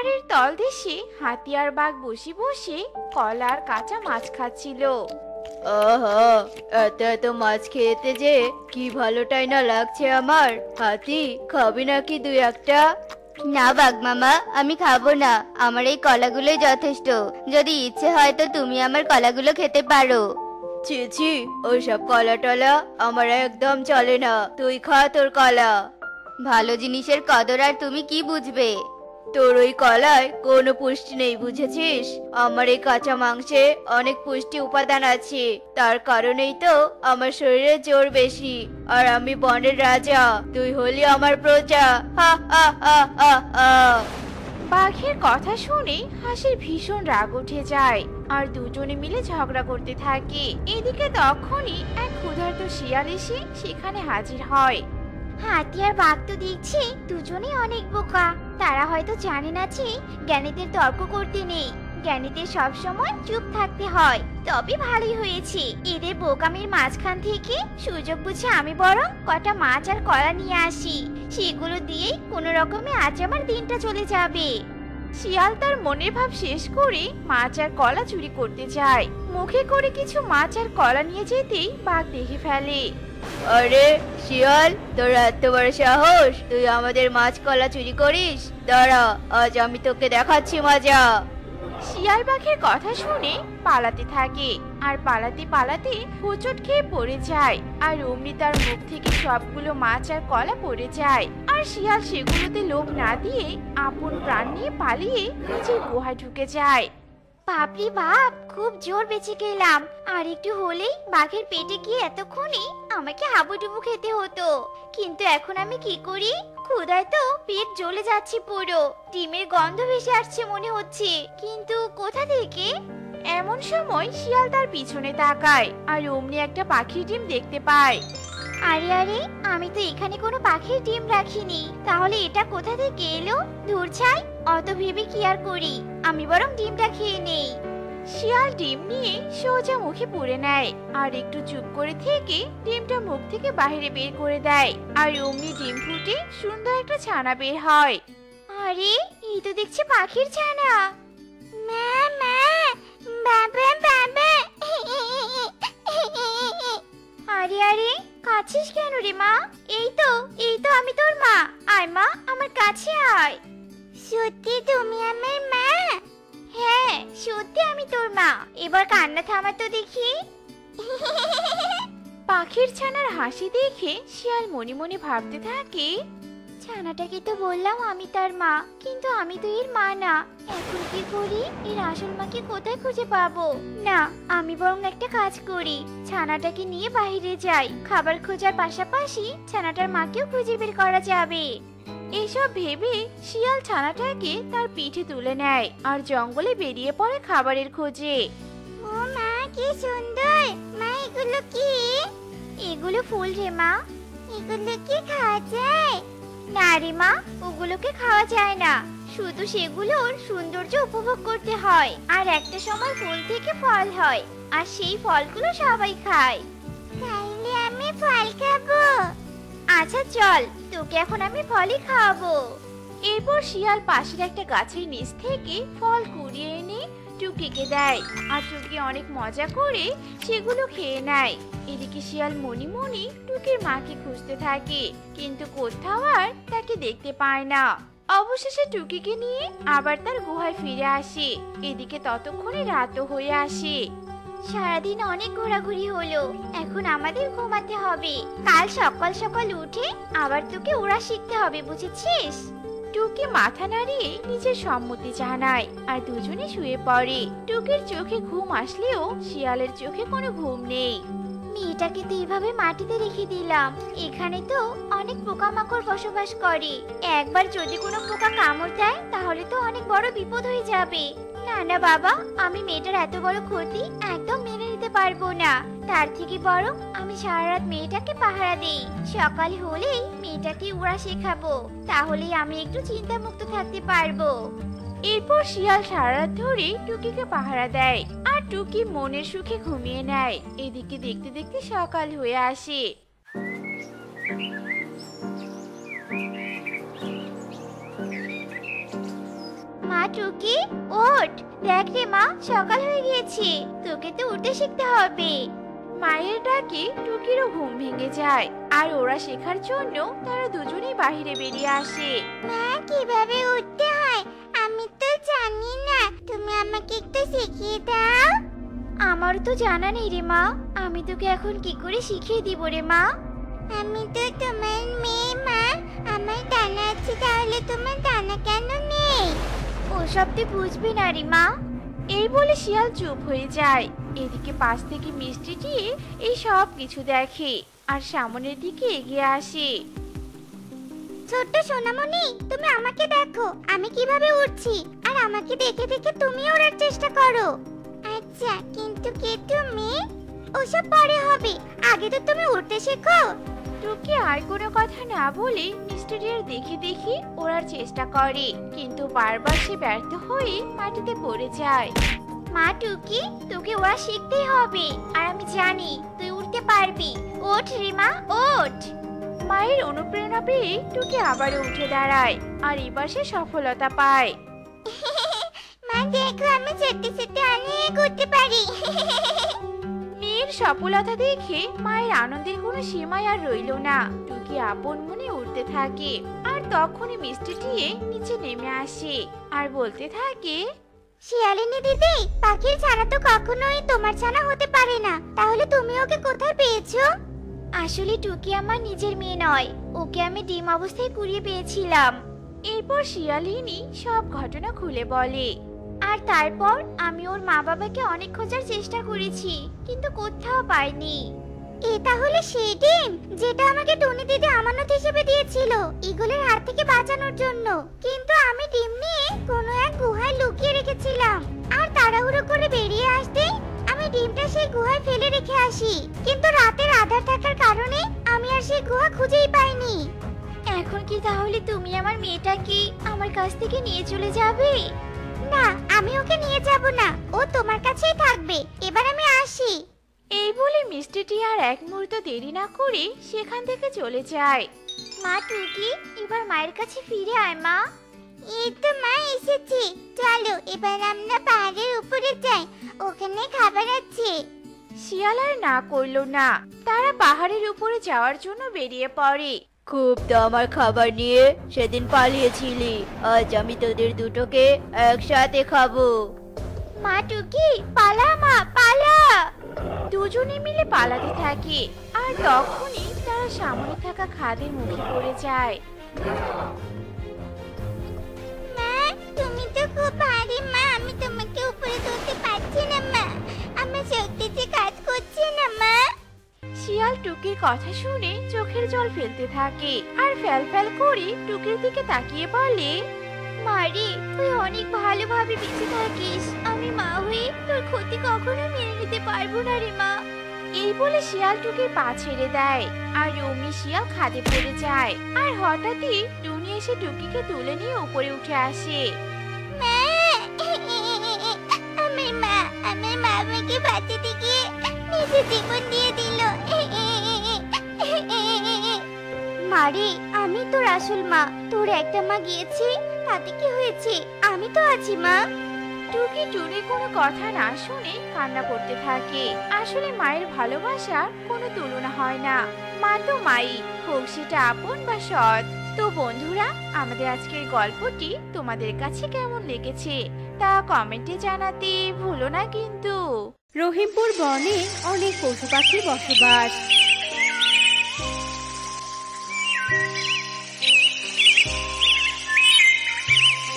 পাহাড়ের তলদেশে হাতি আর বাঘ বসে বসে কলা আর কাঁচা মাছ খাচ্ছিল। আহা, এত এত মাছ খেতে যে কি ভালোটাই না লাগছে আমার। হাতি, খাবি নাকি দুই একটা? না বাঘ মামা, আমি খাবো না। আমার এই কলাগুলোই যথেষ্ট। যদি ইচ্ছে হয় তো তুমি আমার কলাগুলো খেতে পারো। ছি ছি, ওইসব কলা টলা আমার একদম চলে না। তুই খা তোর কলা। ভালো জিনিসের কদর আর তুমি কি বুঝবে? তোর ওই কলায় কোনো পুষ্টি নেই, বুঝেছিস? আমার এই কাঁচা মাংসে অনেক পুষ্টি উপাদান আছে। তার কারণেই তো আমার শরীরে জোর বেশি। আর আমি বনের রাজা, তুই হলি আমার প্রজা। হা হা হা হা হা। বাঘের কথা শুনে হাসির ভীষণ রাগ উঠে যায় আর দুজনে মিলে ঝগড়া করতে থাকে। এদিকে তখনই এক ক্ষুধার্ত শিয়াল এসে সেখানে হাজির হয়। হাতি আর বাঘ তো দেখছি দুজনেই অনেক বোকা। তারা হয়তো জানে না যে জ্ঞানীদের তর্ক করতে নেই, জ্ঞানীদের সবসময় চুপ থাকতে হয়। তবে ভালোই হয়েছে, এদের বোকামির মাঝখান থেকে সুযোগ বুঝে আমি বরং কটা মাছ আর কলা নিয়ে আসি। সেগুলো দিয়েই কোনো রকমে আজ আমার দিনটা চলে যাবে। শিয়াল তার মনের ভাব শেষ করে মাছ আর কলা চুরি করতে যায়। মুখে করে কিছু মাছ আর কলা নিয়ে যেতেই বাঘ দেখে ফেলে। আরে শিয়াল, তোর এত বড় সাহস, তুই আমাদের মাছ কলা চুরি করিস? দাঁড়া, আজ আমি তোকে দেখাচ্ছি মজা। শিয়াল বাঘের কথা শুনে পালাতে থাকে আর পালাতে পালাতে হোঁচট খেয়ে পড়ে যায়। আর অমনি তার মুখ থেকে সবগুলো মাছ আর কলা পড়ে যায়। আর শিয়াল সেগুলোতে লোভ না দিয়ে আপন প্রাণ নিয়ে পালিয়ে নিজের গুহায় ঢুকে যায়। বাপরে বাপ, খুব জোর বেঁচে গেলাম। আর একটু হলেই বাঘের পেটে গিয়ে এতক্ষণে আমাকে হাবুডুবু খেতে হতো। কিন্তু এখন আমি কি করি? ক্ষুধায় তো পেট জ্বলে যাচ্ছে পুরো। ডিমের গন্ধ ভেসে আসছে মনে হচ্ছে, কিন্তু কোথা থেকে? এমন সময় শিয়াল তার পিছনে তাকায় আর অমনি একটা পাখির ডিম দেখতে পায়। আরে আরে, আমি তো এখানে কোনো পাখির ডিম রাখিনি। তাহলে এটা কোথা থেকে এলো? দূর ছাই, অত ভেবে কি আর করি, আমি বরং ডিমটা খেয়ে নেই। শিয়াল ডিম নিয়ে সোজা মুখে পুরে নেয় আর একটু চুপ করে থেকে ডিমটা মুখ থেকে বাইরে বের করে দেয়। আর অমনি ডিম ফুটে সুন্দর একটা ছানা বের হয়। আরে, এই তো দেখছি পাখির ছানা। মা মা, বাবা বাবা। আরে আরে, কাছিস কেন রে মা? এই তো আমি তোর মা। আয় মা, আমার কাছে আয়। সত্যি তুমি আমার মা? হ্যাঁ, সত্যি আমি তোর মা। এবার কান্না থামা তো দেখি। পাখির ছানার হাসি দেখে শিয়াল মনে মনে ভাবতে থাকে, ছানাটাকে তো বললাম আমি তার মা, কিন্তু আমি তো এর মা না। এখন কি করি? এর আসল মাকে কোথায় খুঁজে পাবো? না, আমি বরং একটা কাজ করি, ছানাটাকে নিয়ে বাইরে যাই। খাবার খোঁজার পাশাপাশি ছানাটার মাকেও খুঁজে বের করা যাবে। এসব ভেবে শিয়াল ছানাটাকে তার পিঠে তুলে নেয় আর জঙ্গলে বেরিয়ে পড়ে খাবারের খোঁজে। ও মা, কি সুন্দর! মা, এগুলো কি? এগুলো ফুল রে মা। এগুলো কি খাওয়া যায়? না রে মা, ওগুলোকে খাওয়া যায় না। শুধু সেগুলোর সৌন্দর্য উপভোগ করতে হয়। আর একটা সময় ফুল থেকে ফল হয়, আর সেই ফলগুলো সবাই খায়। তাইলে আমি ফল খাবো? আচ্ছা চল, তোকে এখন আমি ফলই খাওয়াবো। এরপর শিয়াল পাশের একটা গাছের নিচ থেকে ফল কুড়িয়ে এনে টুকিকে দেয় আর টুকি অনেক মজা করে সেগুলো খেয়ে নেয়। এদিকে শিয়াল মনি মনি টুকির মাকে খুঁজতে থাকে, কিন্তু কোথাও আর তাকে দেখতে পায় না। অবশেষে টুকিকে নিয়ে আবার তার গুহায় ফিরে আসে। এদিকে ততক্ষণে রাতও হয়ে আসে। সারাদিন অনেক ঘোরাঘুরি হলো, এখন আমাদের ঘুমাতে হবে। কাল সকাল সকাল উঠে আবার তোকে ওড়া শিখতে হবে, বুঝেছিস? টুকি মাথা নাড়িয়ে নিজের সম্মতি জানায় আর দুজনে শুয়ে পড়ে। টুকির চোখে ঘুম আসলেও শিয়ালের চোখে কোনো ঘুম নেই। মেয়েটাকে তো এইভাবে মাটিতে রেখে দিলাম। এখানে তো অনেক পোকামাকড় বসবাস করে। একবার যদি কোনো পোকা কামড় দেয় তাহলে তো অনেক বড় বিপদ হয়ে যাবে। না না বাবা, আমি মেয়েটার এত বড় ক্ষতি একদম মেনে নিতে পারবো না। তার থেকে বরং আমি সারা রাত মেয়েটাকে পাহারা দেই। সকাল হলেই মেয়েটাকে উড়া শেখাবো, তাহলেই আমি একটু চিন্তামুক্ত থাকতে পারবো। এরপর শিয়াল সারা রাত ধরে টুকিকে পাহারা দেয় আর টুকি মনের সুখে ঘুমিয়ে নেয়। এদিকে দেখতে দেখতে সকাল হয়ে আসে। মা টুকি, ওঠ। দেখ রে মা, সকাল হয়ে গিয়েছে, তোকে তো উঠতে শিখতে হবে। মায়ের ডাকে টুকিরও ঘুম ভেঙে যায় আর ওরা শেখার জন্য তারা দুজনেই বাইরে বেরিয়ে আসে। মা, কিভাবে উঠতে হয় আমি তো জানি না, তুমি আমাকে একটু শিখিয়ে দাও। আমার তো জানা নেই রে মা, আমি তোকে এখন কি করে শিখিয়ে দিব রে মা। আমি তো তোমার মেয়ে মা, আমার ডানা আছে, তাহলে তোমার ডানা কেন নেই? ওসব তুই বুঝবি না রে মা। এই বলে শিয়াল চুপ হয়ে যায়। এদিকে পাশ থেকে মিষ্টিটি এই সব কিছু দেখে আর সামনের দিকে এগিয়ে আসে। ছোট্ট সোনামণি, তুমি আমাকে দেখো আমি কিভাবে উঠছি, আর আমাকে দেখে দেখে তুমিও ওড়ার চেষ্টা করো। আচ্ছা, কিন্তু কে তুমি? ওসব পরে হবে, আগে তো তুমি উঠতে শেখো। টুকি আর কোনো কথা না বলে মিষ্টিটির দেখে দেখে ওড়ার চেষ্টা করে, কিন্তু বারবার সে ব্যর্থ হয়ে মাটিতে পড়ে যায়। মা টুকি, তোকে ওরা শিখতেই হবে, আর আমি জানি তুই উঠতে পারবি। ওঠ রে মা, ওঠ। মায়ের অনুপ্রেরণা পেয়ে টুকি আবারও উঠে দাঁড়ায় আর এবার সে সফলতা পায়। মা দেখো, আমি সত্যি সত্যি অনেক উঠতে পারি। মেয়ের সফলতা দেখে মায়ের আনন্দের কোনো সীমাই আর রইল না। টুকি আপন মনে উঠতে থাকে আর তখনই মিষ্টিটি নিচে নেমে আসে আর বলতে থাকে, শিয়ালিনী দিদি, পাখির ছানা তো কখনোই তোমার ছানা হতে পারে না, তাহলে তুমি ওকে কোথায় পেয়েছো? আসলে টুকি আমার নিজের মেয়ে নয়, ওকে আমি ডিম অবস্থায় কুড়িয়ে পেয়েছিলাম। এরপর শিয়ালিনী সব ঘটনা খুলে বলে। আর তারপর আমি ওর মা বাবাকে অনেক খোঁজার চেষ্টা করেছি, কিন্তু কোথাও পাইনি। এ তাহলে সেই ডিম যেটা আমাকে টুনি দিদি আমানত হিসেবে দিয়েছিল ঈগলের হাত থেকে বাঁচানোর জন্য, কিন্তু আমি ডিম নিয়ে কোনো এক গুহায় লুকিয়ে রেখেছিলাম, আর তাড়াহুড়ো করে বেরিয়ে আসতেই আমি ডিমটা সেই গুহায় ফেলে রেখে আসি, কিন্তু রাতের আধার থাকার কারণে আমি আর সেই গুহা খুঁজেই পাইনি। এখন কি তাহলে তুমি আমার মেয়েটাকে আমার কাছ থেকে নিয়ে চলে যাবে? না, আমি ওকে নিয়ে যাব না, ও তোমার কাছেই থাকবে। এবার আমি আসি। এই বলে মিষ্টিটি আর এক মুহূর্ত দেরি না করে সেখান থেকে চলে যায়। মা টুকি, এবার মায়ের কাছে ফিরে আয় মা। এই তো মা এসেছি, চলো এবার আমরা পাহাড়ের উপরে যাই, ওখানে খাবার আছে। শিয়াল আর না করলো না, তারা পাহাড়ের উপরে যাওয়ার জন্য বেরিয়ে পড়ে। খুব তো আমার খাবার নিয়ে সেদিন পালিয়েছিলি, আজ আমি তোদের দুটোকে একসাথে খাবো। মা টুকি, পালা মা, পালা। দুজনে মিলে পালাতে থাকে আর তখনই তারা সামনে থাকা খাদের মুখে পড়ে যায়। মা, তুমি তো খুব ভারী মা, আমি তোমাকে উপরে তুলতে পারছি না মা, আমার শক্তি যে কাজ করছে না মা। শিয়াল টুকির কথা শুনে চোখের জল ফেলতে থাকে আর ফ্যাল ফ্যাল করে টুকির দিকে তাকিয়ে বলে, মারি, তুই অনেক ভালোভাবে বেঁচে থাকিস, আমি মা হয়ে তোর ক্ষতি কখনো মেনে নিতে পারবো না রে মা। এই বলে শিয়াল টুকির পা ছেড়ে দেয় আর অমনি শিয়াল খাদে পড়ে যায়। আর হঠাৎই টুনি এসে টুকিকে তুলে নিয়ে উপরে উঠে আসে। মা, আমার মা আমাকে বাঁচাতে গিয়ে নিজের জীবন দিয়ে দিল। মারি, আমি তোর আসল মা, তোর একটা মা গিয়েছে, তাতে কি হয়েছে, আমি তো আছি মা। টুকি টুনির কোনো কথা না শুনে কান্না করতে থাকে। আসলে মায়ের ভালোবাসার কোনো তুলনা হয় না, মা তো মাই, হোক সেটা আপন বা সৎ। তো বন্ধুরা, আমাদের আজকের গল্পটি তোমাদের কাছে কেমন লেগেছে তা কমেন্টে জানাতে ভুলো না কিন্তু। রহিমপুর বনে অনেক পশু পাখির বসবাস।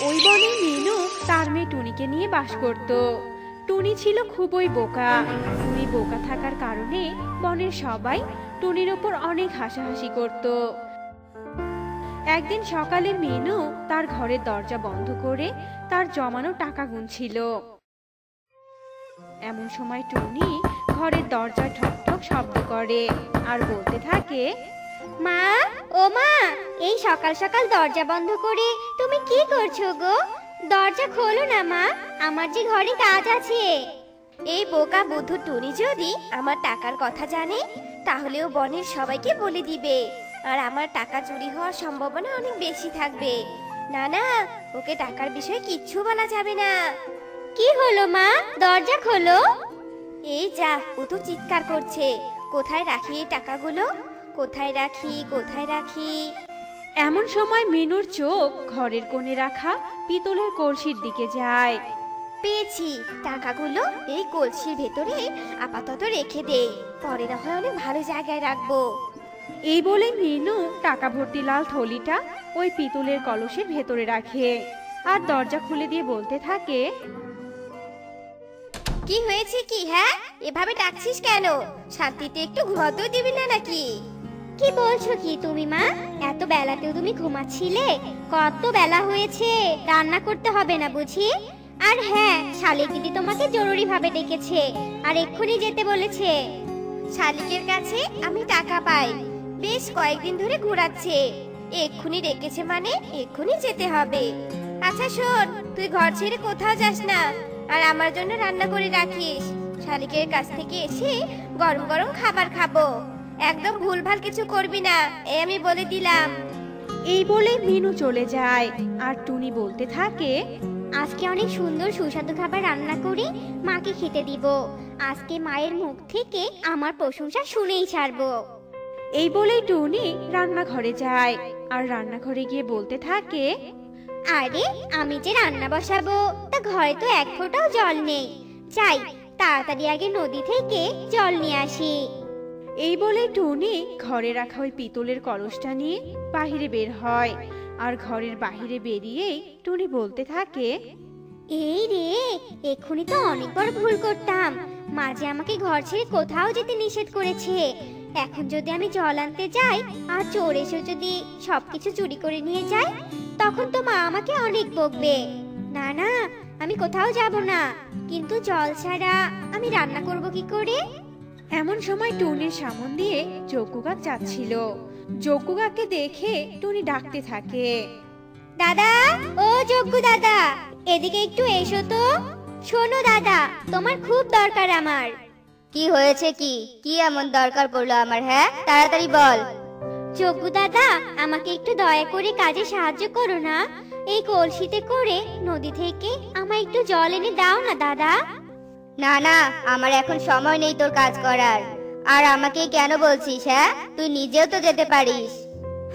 ওই বনে মিনু তার মেয়ে টুনিকে নিয়ে বাস করত। টুনি ছিল খুবই বোকা। টুনি বোকা থাকার কারণে বনের সবাই টুনির ওপর অনেক হাসাহাসি করত। একদিন সকালে মিনু তার ঘরের দরজা বন্ধ করে তার জমানো টাকা গুনছিল। এমন সময় টুনি ঘরের দরজা ঠক ঠক শব্দ করে আর বলতে থাকে, মা, ও মা, এই সকাল সকাল দরজা বন্ধ করে তুমি কি করছো গো? দরজা খোলো না মা, আমার যে ঘরে কাজ আছে। এই বোকা বুদ্ধু টুনি যদি আমার টাকার কথা জানে তাহলে ও বনের সবাইকে বলে দিবে, আর আমার টাকা চুরি হওয়ার সম্ভাবনা অনেক বেশি থাকবে। না না, ওকে টাকার বিষয়ে কিচ্ছু বলা যাবে না। কি হলো মা, দরজা খোলো। এই যা, ও তো চিৎকার করছে। কোথায় রাখি এই টাকাগুলো? কোথায় রাখি, কোথায় রাখি? এমন সময় মিনুর চোখ ঘরের কোণে রাখা পিতলের কলসির দিকে যায়। পেয়েছি, টাকাগুলো এই কলসির ভেতরে আপাতত রেখে দেই, পরে না হয় অনেক ভালো জায়গায় রাখবো। এই বলে মিনু টাকা ভর্তি লাল থলিটা ওই পিতলের কলসের ভেতরে রাখে আর দরজা খুলে দিয়ে বলতে থাকে, কি হয়েছে কি? হ্যাঁ, এভাবে ডাকছিস কেন? শান্তিতে একটু ঘুমাতেও দিবি না নাকি? কি বলছো কি তুমি মা? এত বেলাতেও তুমি ঘুমাচ্ছিলে? কত বেলা হয়েছে, রান্না করতে হবে না বুঝি? আর হ্যাঁ, শালিক দিদি তোমাকে জরুরি ভাবে ডেকেছে আর এক্ষুনি যেতে বলেছে। শালিকের কাছে আমি টাকা পাই, বেশ কয়েকদিন ধরে ঘোরাচ্ছে। এক্ষুনি ডেকেছে মানে এক্ষুনি যেতে হবে। আচ্ছা শোন, তুই ঘর ছেড়ে কোথাও যাস না, আর আমার জন্য রান্না করে রাখিস। শালিকের কাছ থেকে এসে গরম গরম খাবার খাবো। একদম ভুলভাল কিছু করবি না, এই আমি বলে দিলাম। এই বলে মিনু চলে যায় আর টুনি বলতে থাকে, আজকে অনেক সুন্দর সুস্বাদু খাবার রান্না করে মাকে খেতে দিব। আজকে মায়ের মুখ থেকে আমার প্রশংসা শুনেই ছাড়বো। এই বলেই টুনি রান্নাঘরে যায় আর রান্নাঘরে গিয়ে বলতে থাকে, আরে আমি যে রান্না বসাবো তা ঘরে তো এক ফোঁটাও জল নেই। যাই তাড়াতাড়ি আগে নদী থেকে জল নিয়ে আসি। এই বলে টুনি ঘরে রাখা ওই পিতলের কলসটা নিয়ে বাহিরে বের হয় আর ঘরের বাহিরে বেরিয়েই টুনি বলতে থাকে, এই রে, এক্ষুনি তো অনেক বড় ভুল করতাম। মা যে আমাকে ঘর ছেড়ে কোথাও যেতে নিষেধ করেছে। এখন যদি আমি জল আনতে যাই আর চোর এসে যদি সবকিছু চুরি করে নিয়ে যায়, তখন তো মা আমাকে অনেক বকবে। না না, আমি কোথাও যাব না। কিন্তু জল ছাড়া আমি রান্না করব কি করে? এমন সময় টুনির সামন দিয়ে যজ্ঞু কাক যাচ্ছিল। যজ্ঞু কাককে দেখে টুনি ডাকতে থাকে, দাদা, ও যজ্ঞু দাদা, এদিকে একটু এসো তো। শোনো দাদা, তোমার খুব দরকার আমার। কি হয়েছে কি? কি এমন দরকার পড়লো আমার? হ্যাঁ, তাড়াতাড়ি বল। যজ্ঞু দাদা, আমাকে একটু দয়া করে কাজে সাহায্য করো না। এই কলসিতে করে নদী থেকে আমায় একটু জল এনে দাও না দাদা। না না, আমার এখন সময় নেই তোর কাজ করার। আর আমাকে কেন বলছিস? হ্যাঁ, তুই নিজেও তো যেতে পারিস।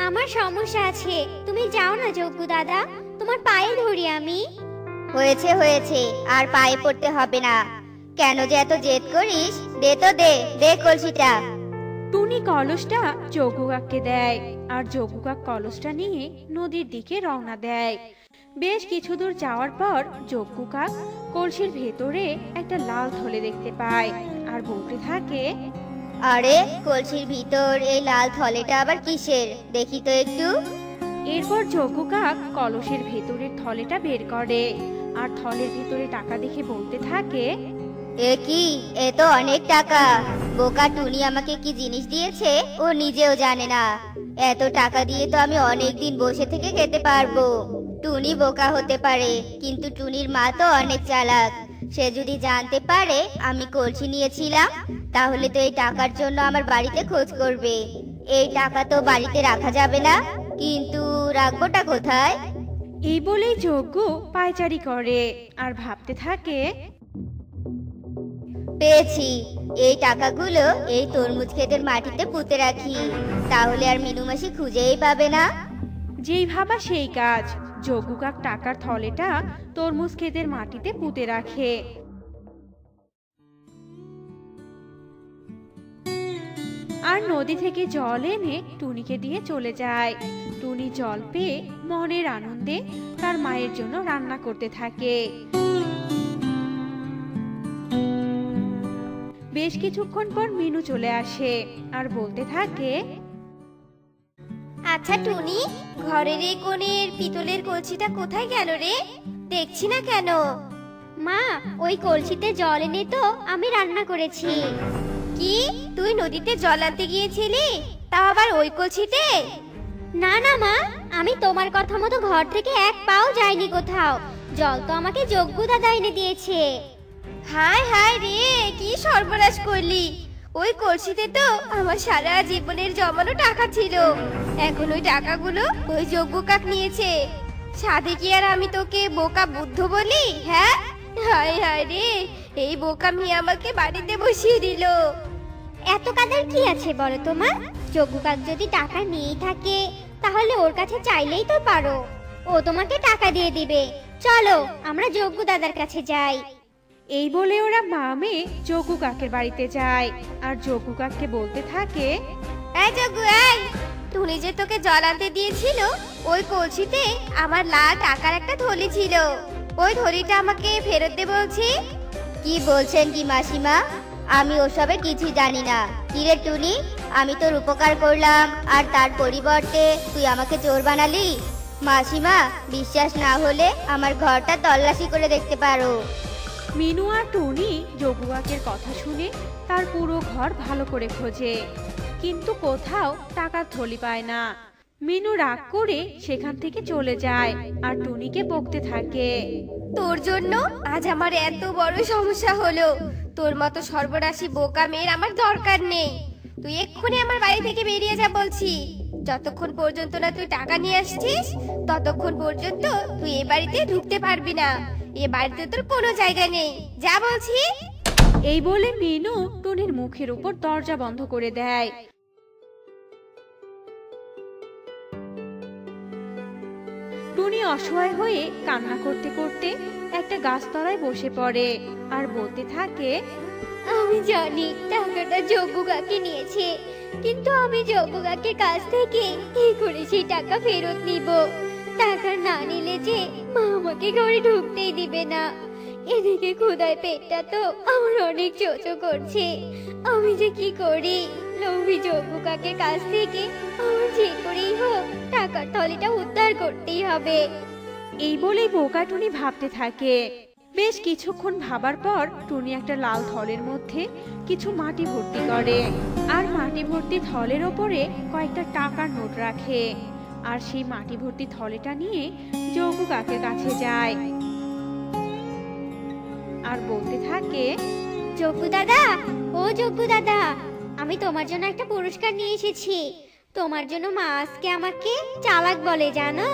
আমার সমস্যা আছে, তুমি যাও না যজ্ঞু দাদা, তোমার পায়ে ধরি আমি। হয়েছে হয়েছে, আর পায়ে পড়তে হবে না। কেন যে এত জেদ করিস? দে তো, দে দে কলসিটা। টুনি কলসটা যজ্ঞু কাককে দেয় আর যজ্ঞু কাক কলসটা নিয়ে নদীর দিকে রওনা দেয়। বেশ কিছু দূর যাওয়ার পর যজ্ঞু কাক কলসির ভেতরে একটা লাল থলে দেখতে পায় আর বলতে থাকে, আরে কলসির ভিতর এই লাল থলেটা আবার কিসের? দেখি তো একটু। এরপর যজ্ঞু কাক কলসের ভেতরের থলেটা বের করে আর থলের ভিতরে টাকা দেখে বলতে থাকে, এ কি? এ তো অনেক টাকা। বোকা টুনি আমাকে কি জিনিস দিয়েছে ও নিজেও জানে না। এত টাকা দিয়ে তো আমি অনেক দিন বসে থেকে খেতে পারবো। টুনি বোকা হতে পারে, কিন্তু টুনির মা তো অনেক চালাক। সে যদি জানতে পারে আমি কলসি নিয়েছিলাম, তাহলে তো এই টাকার জন্য আমার বাড়িতে খোঁজ করবে। এই টাকা তো বাড়িতে রাখা যাবে না, কিন্তু রাখবোটা কোথায়? এই বলেই যজ্ঞু পায়চারি করে আর ভাবতে থাকে, পেয়েছি। এই টাকাগুলো এই তরমুজ ক্ষেতের মাটিতে পুঁতে রাখি, তাহলে আর মিনু মাসি খুঁজেই পাবে না। যেই ভাবা সেই কাজ। যজ্ঞু কাক টাকার থলেটা তরমুজ ক্ষেতের মাটিতে পুঁতে রাখে। আর নদী থেকে জল এনে টুনিকে দিয়ে চলে যায়। টুনি জল পেয়ে মনের আনন্দে তার মায়ের জন্য রান্না করতে থাকে। বেশ কিছুক্ষণ পর মিনু চলে আসে আর বলতে থাকে, আচ্ছা টুনি, ঘরের এই কোণের পিতলের কলসিটা কোথায় গেল রে? দেখছি না কেন? মা, ওই কলসিতে জল এনে তো আমি রান্না করেছি। কি, তুই নদীতে জল আনতে গিয়েছিলি? তাও আবার ওই কলসিতে? না না মা, আমি তোমার কথা মতো ঘর থেকে এক পাও যাইনি কোথাও। জল তো আমাকে যজ্ঞু দাদা এনে দিয়েছে। হায় হায় রে, কি সর্বনাশ করলি! ওই কলসিতে তো আমার সারা জীবনের জমানো টাকা ছিল। এখন ওই টাকাগুলো ওই যজ্ঞ কাক নিয়েছে। সাধে কি আর আমি তোকে বোকা বুদ্ধ বলি? হ্যাঁ, হায় হায় রে, এই বোকা মেয়ে আমাকে বাড়িতে বসিয়ে দিল। এত কাদের কি আছে বলো তো মা? যজ্ঞ কাক যদি টাকা নিয়ে থাকে তাহলে ওর কাছে চাইলেই তো পারো, ও তোমাকে টাকা দিয়ে দিবে। চলো আমরা যজ্ঞ দাদার কাছে যাই। এই বলে ওরা মা মেয়ে যজ্ঞ কাকের বাড়িতে যায় আর যজ্ঞ কাককে বলতে থাকে, এই যজ্ঞ, এই টুনি যে তোকে জল আনতে দিয়েছিল, ওই কলসিতে আমার লাল টাকার একটা থলি ছিল, ওই থলিটা আমাকে ফেরত দে বলছি। কি বলছেন কি মাসিমা? আমি ওসবে কিছু জানি না। কিরে টুনি, আমি তোর উপকার করলাম আর তার পরিবর্তে তুই আমাকে চোর বানালি? মাসিমা, বিশ্বাস না হলে আমার ঘরটা তল্লাশি করে দেখতে পারো। মিনু আর টুনি যজ্ঞ কাকের কথা শুনে তার পুরো ঘর ভালো করে খোঁজে, কিন্তু কোথাও টাকার থলি পায় না। মিনু রাগ করে সেখান থেকে চলে যায় আর টুনিকে বকতে থাকে। তোর জন্য আজ আমার এত বড় সমস্যা হলো। তোর মতো সর্বনাশী বোকা মেয়ের আমার দরকার নেই। তুই এক্ষুনি আমার বাড়ি থেকে বেরিয়ে যা বলছি। যতক্ষণ পর্যন্ত না তুই টাকা নিয়ে আসছিস ততক্ষণ পর্যন্ত তুই এ বাড়িতে ঢুকতে পারবি না। এ বাড়িতে তোর কোনো জায়গা নেই, যা বলছি। এই বলে মিনু টুনির মুখের উপর দরজা বন্ধ করে দেয়। টুনি অসহায় হয়ে কান্না করতে করতে একটা গাছতলায় বসে পড়ে আর বলতে থাকে, আমি জানি টাকাটা যজ্ঞ কাকে নিয়েছে, কিন্তু আমি যজ্ঞ কাকের কাছ থেকে কি করে সেই টাকা ফেরত নিব? টাকা না নিলে যে মা আমাকে ঘরে ঢুকতেই দিবে না। এদিকে ক্ষুধায় পেটটা তো আমার অনেক চোচো করছে। আমি যে কি করি? লোভী যজ্ঞ কাকের কাছ থেকে আমার যে করেই হোক টাকার থলিটা উদ্ধার করতেই হবে। এই বলেই বোকা টুনি ভাবতে থাকে। বেশ কিছুক্ষণ ভাবার পর টুনি একটা লাল থলের মধ্যে কিছু মাটি ভর্তি করে আর মাটি ভর্তি থলের ওপরে কয়েকটা টাকার নোট রাখে আর সেই মাটি ভর্তি থলেটা নিয়ে যজ্ঞ কাকের কাছে যায় আর বলতে থাকে, যজ্ঞ দাদা, ও যজ্ঞ দাদা, আমি তোমার জন্য একটা পুরস্কার নিয়ে এসেছি। তোমার জন্য মা আজকে আমাকে চালাক বলে, জানো?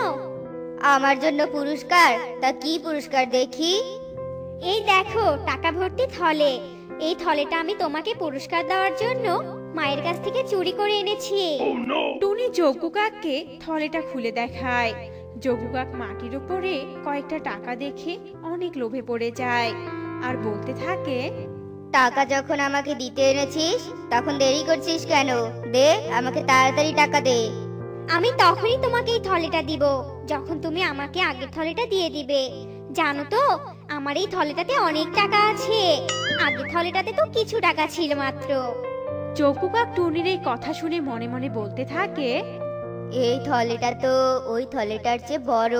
আমার জন্য পুরস্কার? তা কি পুরস্কার দেখি? এই দেখো টাকা ভর্তি থলে। এই থলেটা আমি তোমাকে পুরস্কার দেওয়ার জন্য মায়ের কাছ থেকে চুরি করে এনেছি। টুনি যজ্ঞ কাককে থলেটা খুলে দেখায়। যজ্ঞ কাক মাটির উপরে কয়েকটা টাকা দেখে অনেক লোভে পড়ে যায় আর বলতে থাকে, টাকা যখন আমাকে দিতে এনেছিস তখন দেরি করছিস কেন? দে, আমাকে তাড়াতাড়ি টাকা দে। আমি তখনই তোমাকে এই থলেটা দিব যখন তুমি আমাকে আগের থলেটা দিয়ে দিবে। জানো তো, আমার এই থলেটাতে অনেক টাকা আছে। আগের থলেটাতে তো কিছু টাকা ছিল মাত্র। যজ্ঞ কাক টুনির এই কথা শুনে মনে মনে বলতে থাকে, এই থলেটা তো ওই থলেটার চেয়ে বড়।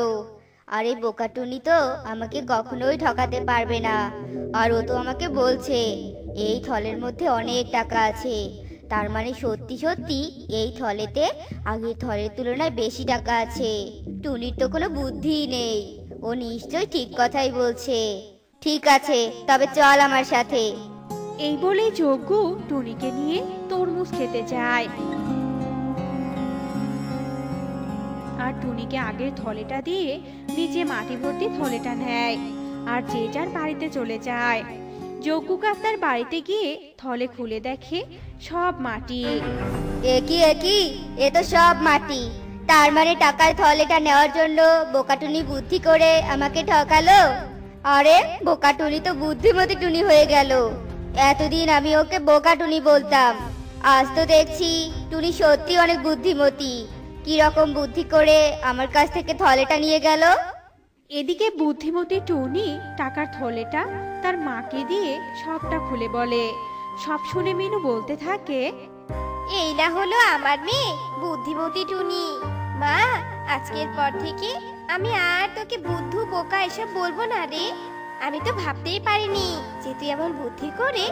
আর এই বোকা টুনি তো আমাকে কখনোই ঠকাতে পারবে না। আর ও তো আমাকে বলছে এই থলের মধ্যে অনেক টাকা আছে। তার মানে সত্যি সত্যি এই থলেতে আগের থলের তুলনায় বেশি টাকা আছে। টুনির তো কোনো বুদ্ধিই নেই, ও নিশ্চয়ই ঠিক কথাই বলছে। ঠিক আছে, তবে চল আমার সাথে। এই বলে যজ্ঞ টুনিকে নিয়ে তরমুজ খেতে যায় আর টুনিকে আগের থলেটা দিয়ে নিচে মাটি ভর্তি থলেটা নেয় আর যে যার বাড়িতে চলে যায়। যজ্ঞ কাক তার বাড়িতে গিয়ে থলে খুলে দেখে সব মাটি। একই একই, এ তো সব মাটি। তার মানে টাকার থলেটা নেওয়ার জন্য বোকাটুনি বুদ্ধি করে আমাকে ঠকালো। আরে বোকাটুনি তো বুদ্ধিমতী টুনি হয়ে গেল। এতদিন আমি ওকে বোকাটুনি বলতাম, আজ তো দেখছি টুনি সত্যি অনেক বুদ্ধিমতী। কি রকম বুদ্ধি করে আমার কাছ থেকে থলেটা নিয়ে গেল? এদিকে বুদ্ধিমতী টুনি টাকার থলেটা তার মাকে দিয়ে সবটা খুলে বলে। সব শুনে মিনু বলতে থাকে, এই না হলো আমার মেয়ে বুদ্ধিমতী টুনি। মা, আজকের পর থেকে আমি আর তোকে বুদ্ধু বোকা এসব বলবো না রে। আমি তো ভাবতেই পারিনি যে তুই এমন বুদ্ধি করে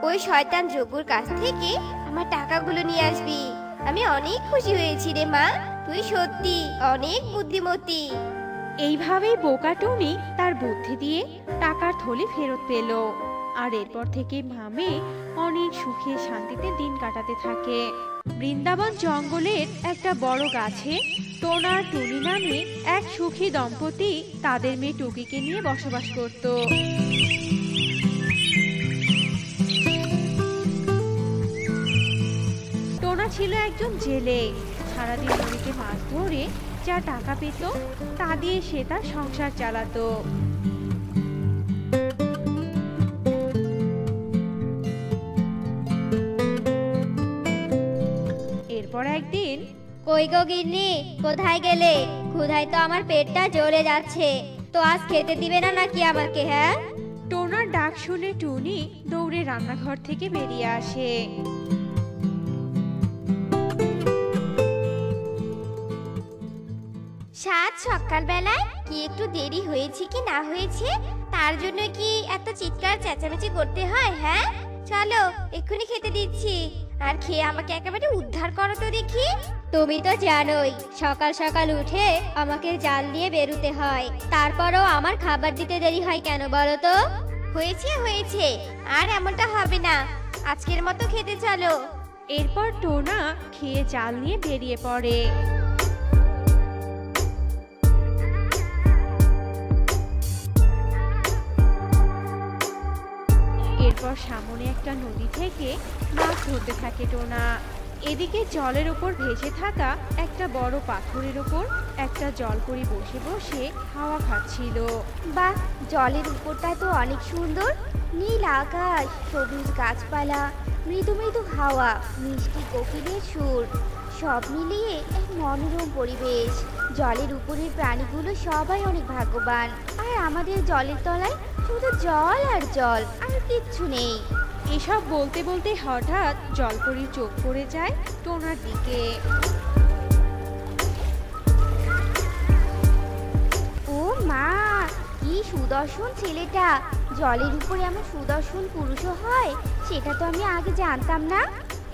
ওই শয়তান যজ্ঞর কাছ থেকে আমার টাকাগুলো নিয়ে আসবি। আমি অনেক খুশি হয়েছি রে মা, তুই সত্যি অনেক বুদ্ধিমতী। এইভাবেই বোকা টুনি তার বুদ্ধি দিয়ে টাকার থলি ফেরত পেল আর এরপর থেকে মামে অনেক সুখে শান্তিতে দিন কাটাতে থাকে। বৃন্দাবন জঙ্গলের একটা বড় গাছে টোনা আর টুনি নামে এক সুখী দম্পতি তাদের মেয়ে টুকিকে নিয়ে বসবাস করত। টোনা ছিল একজন জেলে। সারাদিন নদীতে মাছ ধরে যা টাকা পেত তা দিয়ে সে তার সংসার চালাতো। এরপর একদিন, কই গো গিন্নি, কোথায় গেলে? ক্ষুধায় তো আমার পেটটা জ্বলে যাচ্ছে। তো আজ খেতে দিবে না নাকি আমাকে? হ্যাঁ, টোনার ডাক শুনে টুনি দৌড়ে রান্নাঘর থেকে বেরিয়ে আসে। সাত সকালবেলায় কি একটু দেরি হয়েছে কি না হয়েছে তার জন্য কি এত চিৎকার চেঁচামেচি করতে হয়? হ্যাঁ, চলো এক্ষুনি খেতে দিচ্ছি, আর খেয়ে আমাকে একেবারে উদ্ধার করো তো দেখি। তুমি তো জানোই সকাল সকাল উঠে আমাকে জাল দিয়ে বেরোতে হয়, তারপরও আমার খাবার দিতে দেরি হয় কেন বলো তো? হয়েছে হয়েছে, আর এমনটা হবে না, আজকের মতো খেতে চলো। এরপর টোনা খেয়ে জাল নিয়ে বেরিয়ে পড়ে। এরপর সামনে একটা নদী থেকে মাছ ধরতে থাকে টোনা। এদিকে জলের উপর ভেসে থাকা একটা বড় পাথরের উপর একটা জলপরি বসে বসে হাওয়া খাচ্ছিল। বাহ, জলের উপরটা তো অনেক সুন্দর। নীল আকাশ, সবুজ গাছপালা, মৃদু মৃদু হাওয়া, মিষ্টি কোকিলের সুর, সব মিলিয়ে এক মনোরম পরিবেশ। জলের উপরের প্রাণীগুলো সবাই অনেক ভাগ্যবান, আর আমাদের জলের তলায় শুধু জল আর জল, আর কিচ্ছু নেই। এসব বলতে বলতে হঠাৎ জলপরির চোখ পড়ে যায় টোনার দিকে। ও মা, কি সুদর্শন ছেলেটা! জলের উপরে এমন সুদর্শন পুরুষও হয়, সেটা তো আমি আগে জানতাম না।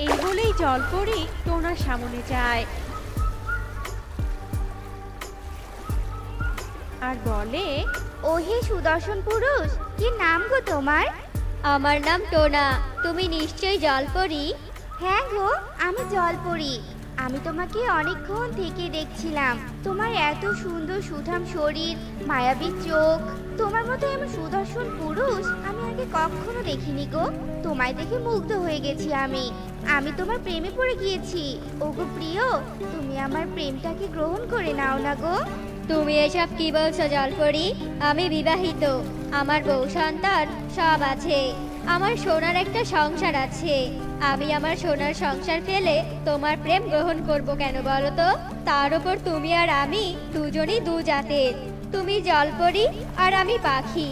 এই বলেই জলপরি টোনার সামনে যায় আর বলে, ও হে সুদর্শন পুরুষ, কি নাম গো তোমার? আমার নাম টোনা, তুমি নিশ্চয়ই জলপরি। হ্যাঁ গো, আমি জলপরি। আমি তোমাকে অনেকক্ষণ থেকে দেখছিলাম। তোমার এত সুন্দর সুঠাম শরীর, মায়াবী চোখ, তোমার মতো এমন সুদর্শন পুরুষ আমি আগে কখনো দেখিনি গো। তোমায় দেখে মুগ্ধ হয়ে গেছি আমি তোমার প্রেমে পড়ে গিয়েছি। ওগো প্রিয়, তুমি আমার প্রেমটাকে গ্রহণ করে নাও না গো। তুমি এসব কি বলছো জলপরি? আমি বিবাহিত, আমার বউ সন্তান সব আছে, আমার সোনার একটা সংসার আছে। আমি আমার সোনার সংসার ফেলে তোমার প্রেম গ্রহণ করব কেন বলো তো? তার উপর তুমি আর আমি দুজনই দু জাতের, তুমি জলপরি আর আমি পাখি।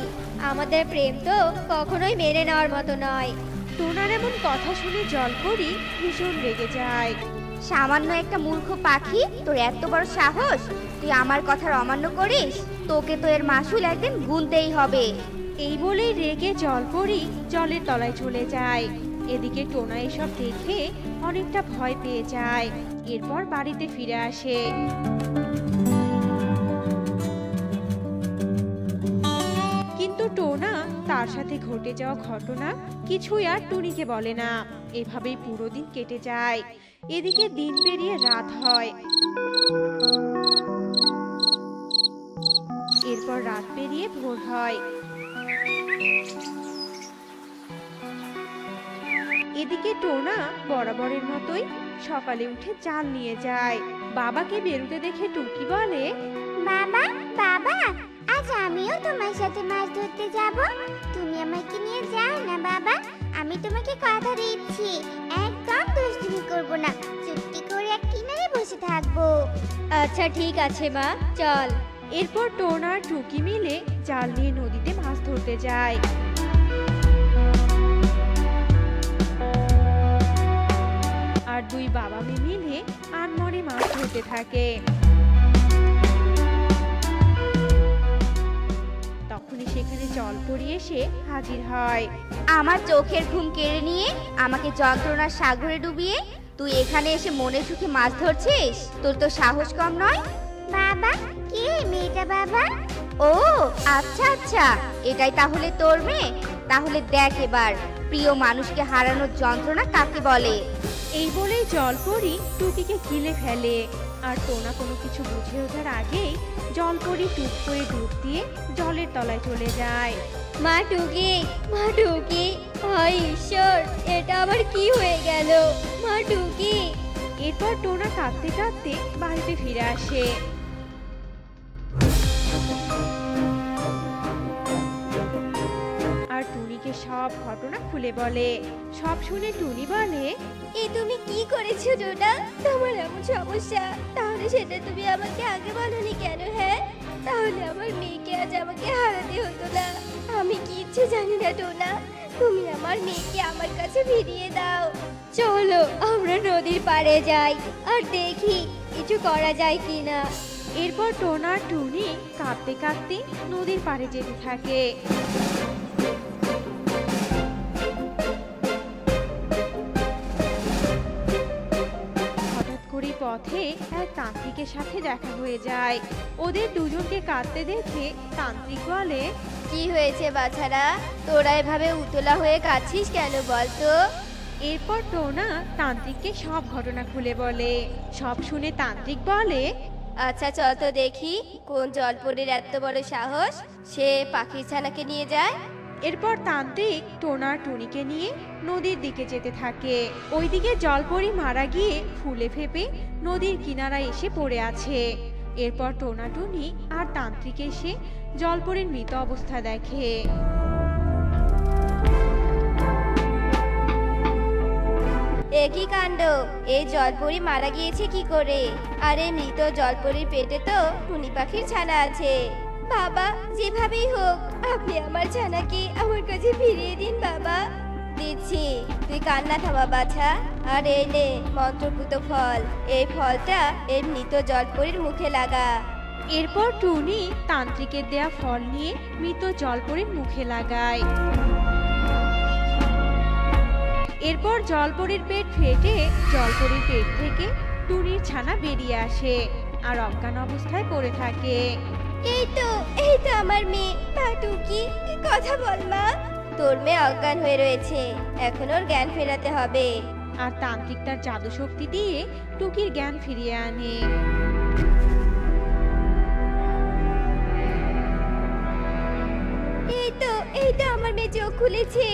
আমাদের প্রেম তো কখনোই মেনে নেওয়ার মতো নয়। টোনার এমন কথা শুনে জলপরি ভীষণ রেগে যায়। সামান্য একটা মূর্খ পাখি, তোর এত বড় সাহস! তুই আমার কথার অমান্য করিস? তোকে তো এর মাসুল একদিন গুনতেই হবে। এই বলেই রেগে জলপরি জলের তলায় চলে যায়। এদিকে টোনা এসব দেখে অনেকটা ভয় পেয়ে যায়। এরপর বাড়িতে ফিরে আসে। কিন্তু টোনা তার সাথে ঘটে যাওয়া ঘটনা কিছুই আর টুনিকে বলে না। এভাবেই পুরো দিন কেটে যায়। এদিকে দিন পেরিয়ে রাত হয়। এরপর রাত পেরিয়ে ভোর হয়। এদিকে টোনা বরাবরের মতোই সকালে উঠে জাল নিয়ে যায়। বাবাকে বেরোতে দেখে টুকি বলে, বাবা বাবা, আজ আমিও তোমার সাথে মাছ ধরতে যাব। তুমি আমাকে নিয়ে যাও না বাবা, আমি তোমাকে কথা দিচ্ছি, একদম দুষ্টুমি করব না, চুপটি করে এক কিনারে বসে থাকবো। আচ্ছা ঠিক আছে মা, চল। এরপর টোনা আর টুকি মিলে জাল নিয়ে নদীতে মাছ ধরতে যায়। আর দুই বাবা মেয়ে মিলে আনমনে মাছ ধরতে থাকে। তখনই সেখানে জলপরি এসে হাজির হয়। আমার চোখের ঘুম কেড়ে নিয়ে আমাকে যন্ত্রণার সাগরে ডুবিয়ে তুই এখানে এসে মনে সুখে মাছ ধরছিস? তোর তো সাহস কম নয়। বাবা, কে এই মেয়েটা বাবা? ও আচ্ছা আচ্ছা, এটাই তাহলে তোর মেয়ে। তাহলে দেখ এবার প্রিয় মানুষকে হারানোর যন্ত্রণা কাকে বলে। এই বলেই জলপরি টুকিকে গিলে ফেলে। আর টোনা কোনো কিছু বুঝে ওঠার আগেই জলপরি টুক করে ডুব দিয়ে জলের তলায় চলে যায়। মা টুকি, মা টুকি, হায় ঈশ্বর, এটা আবার কি হয়ে গেল? মা টুকি। এরপর টোনা কাঁদতে কাঁদতে বাড়িতে ফিরে আসে। আর টুনিকে সব ঘটনা খুলে বলে। সব শুনে টুনি বলে, এ তুমি কি করেছো টোনা? তোমার এমন সমস্যা, তাহলে সেটা তুমি আমাকে আগে বলনি কেন? হ্যাঁ, তাহলে আমার মেয়েকে আজ আমাকে হারাতে হতো না। আমি কিচ্ছু জানি না টোনা, তুমি আমার মেয়েকে আমার কাছে ফিরিয়ে দাও। চলো আমরা নদীর পাড়ে যাই আর দেখি কিছু করা যায় কিনা। এরপর টোনা আর টুনি কাঁদতে কাঁদতে নদীর পাড়ে যেতে থাকে। হঠাৎ করে পথে এক তান্ত্রিকের সাথে দেখা হয়ে যায়। ওদের দুজনকে কাঁদতে দেখে তান্ত্রিক বলে, কি হয়েছে বাছারা, তোরা এভাবে উতলা হয়ে কাঁদছিস কেন বলতো? এরপর টোনা তান্ত্রিককে সব ঘটনা খুলে বলে। সব শুনে তান্ত্রিক বলে, আচ্ছা চল তো দেখি কোন জলপরীর এত বড় সাহস, সে পাখির ছানাকে নিয়ে যায়। এরপর তান্ত্রিক টোনা আর টুনিকে নিয়ে নদীর দিকে যেতে থাকে। ওইদিকে জলপরি মারা গিয়ে ফুলে ফেপে নদীর কিনারায় এসে পড়ে আছে। এরপর টোনা টুনি আর তান্ত্রিক এসে জলপরির মৃত অবস্থা দেখে। একই কাণ্ড, এই জলপরি মারা গিয়েছে কি করে? আরে মৃত জলপরির পেটে তো টুনি পাখির ছানা আছে। বাবা, যেভাবেই হোক আপনি আমার ছানাকে আমার কাছে ফিরিয়ে দিন বাবা। দিচ্ছি, তুই কান্না থামা বাছা। আর এই নে মন্ত্রপুত ফল, এই ফলটা এই মৃত জলপরির মুখে লাগা। এরপর টুনি তান্ত্রিকের দেয়া ফল নিয়ে মৃত জলপরির মুখে লাগায়। এরপর জলপরির পেট ফেটে জলপরির পেট থেকে টুনির ছানা বেরিয়ে আসে আর অজ্ঞান অবস্থায় পড়ে থাকে। এই তো আমার মেয়ে। মা টুকি, কথা বল মা। তোর মেয়ে অজ্ঞান হয়ে রয়েছে, এখন ওর জ্ঞান ফেরাতে হবে। আর তান্ত্রিক তার জাদু শক্তি দিয়ে টুকির জ্ঞান ফিরিয়ে আনে। এই তো আমার মেয়ে চোখ খুলেছে।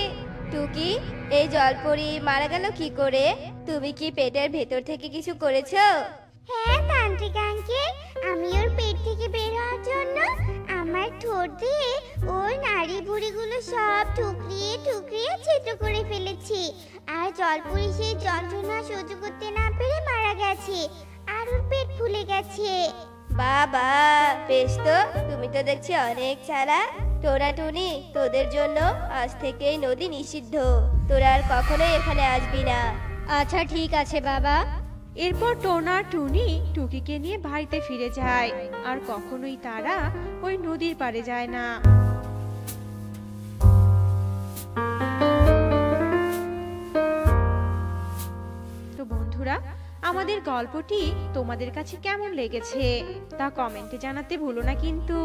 টুকি, এই জলপরি মারা গেল কি করে? তুমি কি পেটের ভেতর থেকে কিছু করেছো? হ্যাঁ তান্ত্রিক আঙ্কেল, আমি ওর পেট থেকে বের হওয়ার জন্য আমার ঠোঁট দিয়ে ওর নাড়ি ভুঁড়িগুলো সব ঠুকরিয়ে ঠুকরিয়ে ছিদ্র করে ফেলেছি। আর জলপরি সেই যন্ত্রণা সহ্য করতে না পেরে মারা গেছে, আর ওর পেট ফুলে গেছে। বাবা, বেশ তো, তুমি তো দেখছি অনেক চালাক। তোরা টুনি, তোদের জন্য আজ থেকে এই নদী নিষিদ্ধ। তোরা আর কখনোই এখানে আসবি না। আচ্ছা ঠিক আছে বাবা। এরপর টোনা আর টুনি টুকিকে নিয়ে বাড়িতে ফিরে যায় আর কখনোই তারা ওই নদীর পাড়ে যায় না। তো বন্ধুরা, আমাদের গল্পটি তোমাদের কাছে কেমন লেগেছে তা কমেন্টে জানাতে ভুলো না কিন্তু।